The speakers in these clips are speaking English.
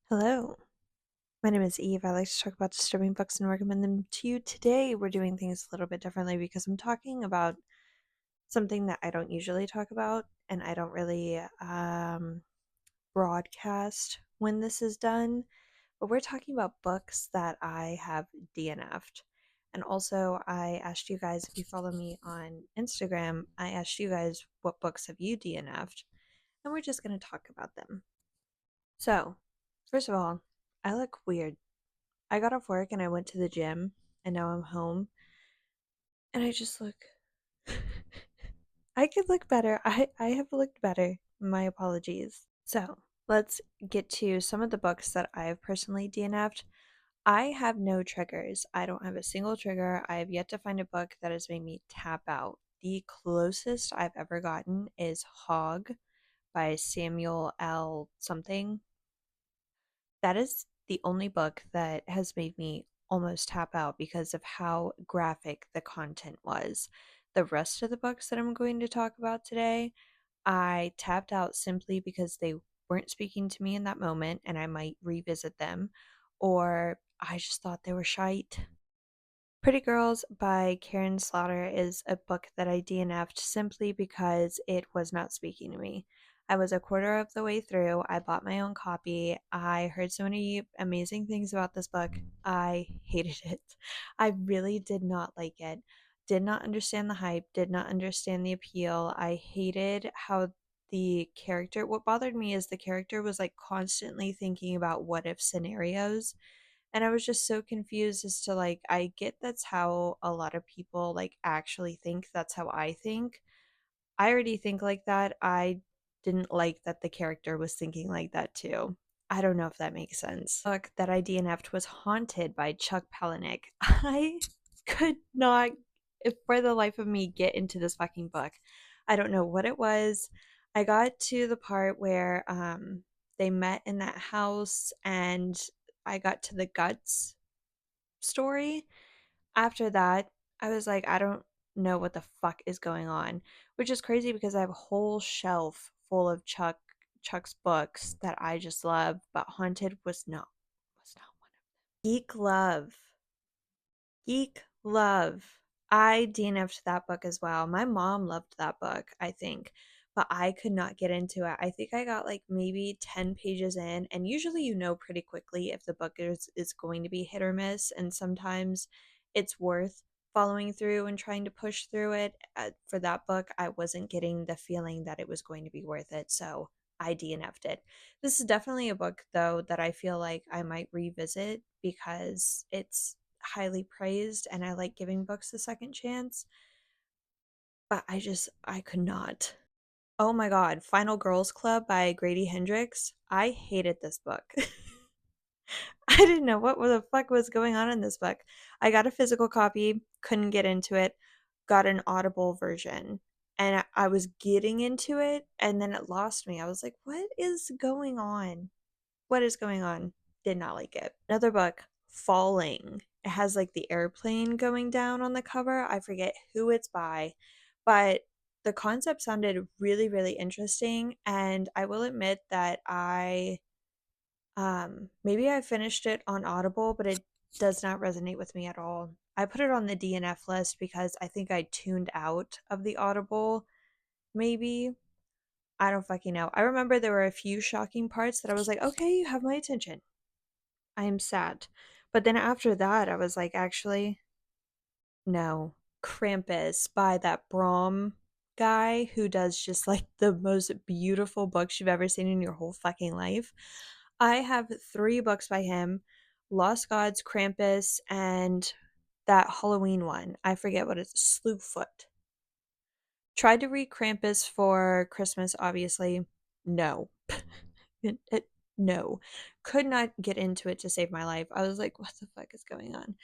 Hello, my name is Eve. I like to talk about disturbing books and recommend them to you. Today, we're doing things a little bit differently because I'm talking about something that I don't usually talk about, and I don't really broadcast when this is done. But we're talking about books that I have DNF'd. And also, I asked you guys, if you follow me on Instagram, I asked you guys, what books have you DNF'd? And we're just going to talk about them. So, first of all, I look weird. I got off work and I went to the gym and now I'm home and I just look I could look better. I have looked better. My apologies. So, let's get to some of the books that I have personally DNF'd. I have no triggers. I don't have a single trigger. I have yet to find a book that has made me tap out. The closest I've ever gotten is Hog by Samuel L. something. That is the only book that has made me almost tap out because of how graphic the content was. The rest of the books that I'm going to talk about today, I tapped out simply because they weren't speaking to me in that moment and I might revisit them, or I just thought they were shite. Pretty Girls by Karin is a book that I DNF'd simply because it was not speaking to me. I was a quarter of the way through. I bought my own copy. I heard so many amazing things about this book. I hated it. I really did not like it. Did not understand the hype, did not understand the appeal. I hated how the character, what bothered me is the character was like constantly thinking about what if scenarios, and I was just so confused as to, like, I get that's how a lot of people, like, actually think. That's how I think. I already think like that. I didn't like that the character was thinking like that too. I don't know if that makes sense. The book that I DNF'd was Haunted by Chuck Palahniuk. I could not, if for the life of me, get into this fucking book. I don't know what it was. I got to the part where they met in that house and I got to the guts story. After that, I was like, I don't know what the fuck is going on, which is crazy because I have a whole shelf full of Chuck's books that I just love, but Haunted was not one of them. Geek Love. Geek Love. I DNF'd that book as well. My mom loved that book, I think, but I could not get into it. I think I got like maybe 10 pages in, and usually you know pretty quickly if the book is going to be hit or miss, and sometimes it's worth following through and trying to push through it. For that book, I wasn't getting the feeling that it was going to be worth it, so I DNF'd it. This is definitely a book, though, that I feel like I might revisit because it's highly praised and I like giving books a second chance, but I could not. Oh my god, Final Girls Club by Grady Hendrix. I hated this book. I didn't know what the fuck was going on in this book. I got a physical copy, couldn't get into it, got an Audible version, and I was getting into it, and then it lost me. I was like, what is going on? What is going on? Did not like it. Another book, Falling. It has like the airplane going down on the cover. I forget who it's by, but the concept sounded really, really interesting. And I will admit that maybe I finished it on Audible, but it does not resonate with me at all. I put it on the DNF list because I think I tuned out of the Audible, maybe. I don't fucking know. I remember there were a few shocking parts that I was like, okay, you have my attention. I am sad. But then after that, I was like, actually, no. Krampus by that Brom guy who does just like the most beautiful books you've ever seen in your whole fucking life. I have three books by him: Lost Gods, Krampus, and that Halloween one. I forget what it's, Slewfoot. Tried to read Krampus for Christmas, obviously. No. No. Could not get into it to save my life. I was like, what the fuck is going on?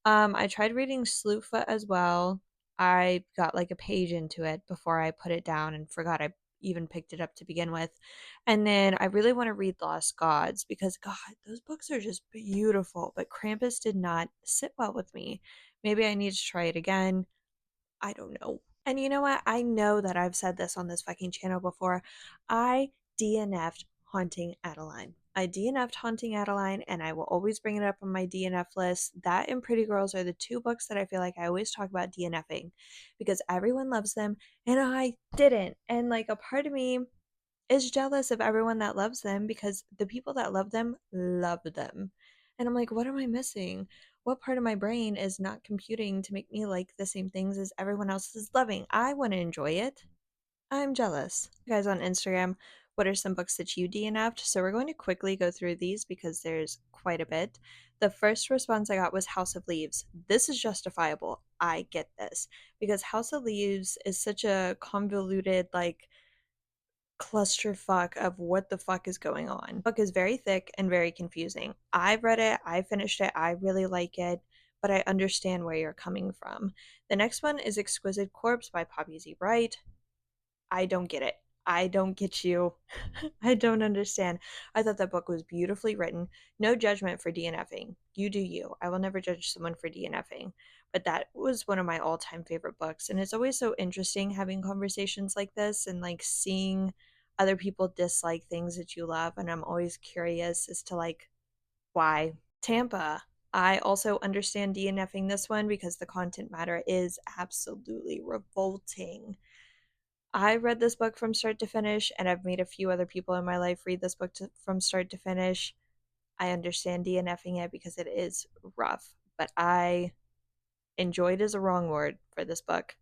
I tried reading Slewfoot as well. I got like a page into it before I put it down and forgot I even picked it up to begin with. And then I really want to read Lost Gods because, God, those books are just beautiful. But Krampus did not sit well with me. Maybe I need to try it again. I don't know. And you know what? I know that I've said this on this fucking channel before. I DNF'd Haunting Adeline. I DNF'd Haunting Adeline, and I will always bring it up on my DNF list. That and Pretty Girls are the two books that I feel like I always talk about DNFing because everyone loves them and I didn't. And like a part of me is jealous of everyone that loves them because the people that love them love them. And I'm like, what am I missing? What part of my brain is not computing to make me like the same things as everyone else is loving? I want to enjoy it. I'm jealous. You guys on Instagram, what are some books that you DNF'd? So we're going to quickly go through these because there's quite a bit. The first response I got was House of Leaves. This is justifiable. I get this because House of Leaves is such a convoluted, like, clusterfuck of what the fuck is going on. The book is very thick and very confusing. I've read it, I finished it, I really like it, but I understand where you're coming from. The next one is Exquisite Corpse by Poppy Z. Wright. I don't get it. I don't get you. I don't understand. I thought that book was beautifully written. No judgment for DNFing. You do you. I will never judge someone for DNFing. But that was one of my all time favorite books. And it's always so interesting having conversations like this and like seeing other people dislike things that you love. And I'm always curious as to like why. Tampa. I also understand DNFing this one because the content matter is absolutely revolting. I read this book from start to finish, and I've made a few other people in my life read this book from start to finish. I understand DNFing it because it is rough, but I enjoyed is a wrong word for this book.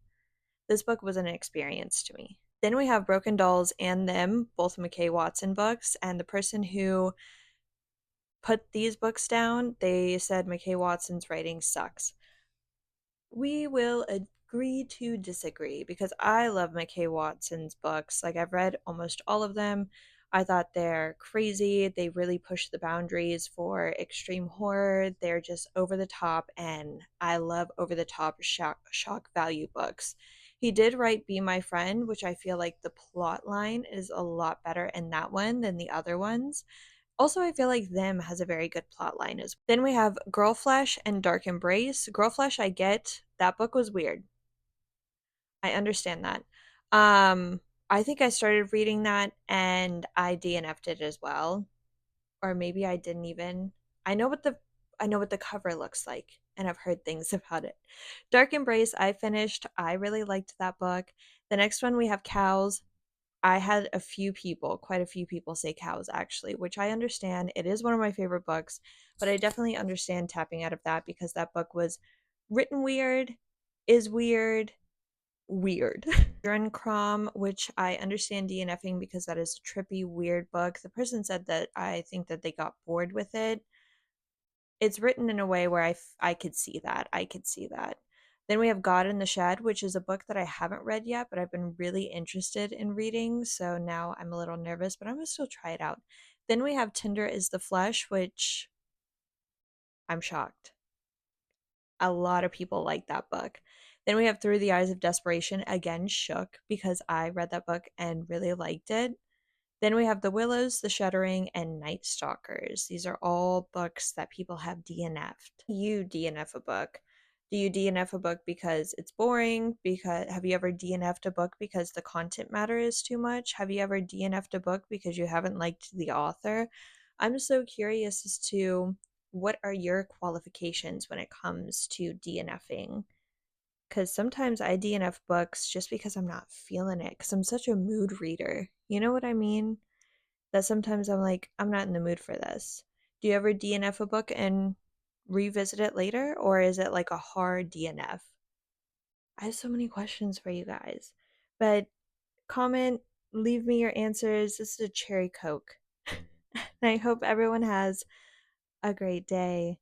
This book was an experience to me. Then we have Broken Dolls and Them, both McKay Watson books, and the person who put these books down, they said McKay Watson's writing sucks. We will agree to disagree because I love McKay Watson's books. Like, I've read almost all of them. I thought they're crazy. They really push the boundaries for extreme horror. They're just over the top, and I love over the top shock value books. He did write Be My Friend, which I feel like the plot line is a lot better in that one than the other ones. Also, I feel like Them has a very good plot line as well. Then we have Girl Flesh and Dark Embrace. Girl Flesh, I get. That book was weird. I understand that. I think I started reading that and I DNF'd it as well. Or maybe I didn't even. I know what the I know what the cover looks like and I've heard things about it. Dark Embrace, I finished. I really liked that book. The next one we have Cows. I had a few people, quite a few people say Cows actually, which I understand. It is one of my favorite books, but I definitely understand tapping out of that because that book was written weird, is weird, weird. Crom, which I understand DNFing because that is a trippy, weird book. The person said that I think that they got bored with it. It's written in a way where I could see that. I could see that. Then we have God in the Shed, which is a book that I haven't read yet, but I've been really interested in reading. So now I'm a little nervous, but I'm going to still try it out. Then we have Tinder is the Flesh, which I'm shocked. A lot of people like that book. Then we have Through the Eyes of Desperation, again, shook because I read that book and really liked it. Then we have The Willows, The Shuddering, and Night Stalkers. These are all books that people have DNF'd. You DNF a book. Do you DNF a book because it's boring? Because have you ever DNF'd a book because the content matter is too much? Have you ever DNF'd a book because you haven't liked the author? I'm so curious as to what are your qualifications when it comes to DNFing? Because sometimes I DNF books just because I'm not feeling it, because I'm such a mood reader. You know what I mean? That sometimes I'm like, I'm not in the mood for this. Do you ever DNF a book and revisit it later, or is it like a hard DNF? I have so many questions for you guys. But comment, leave me your answers. This is a cherry Coke. And I hope everyone has a great day.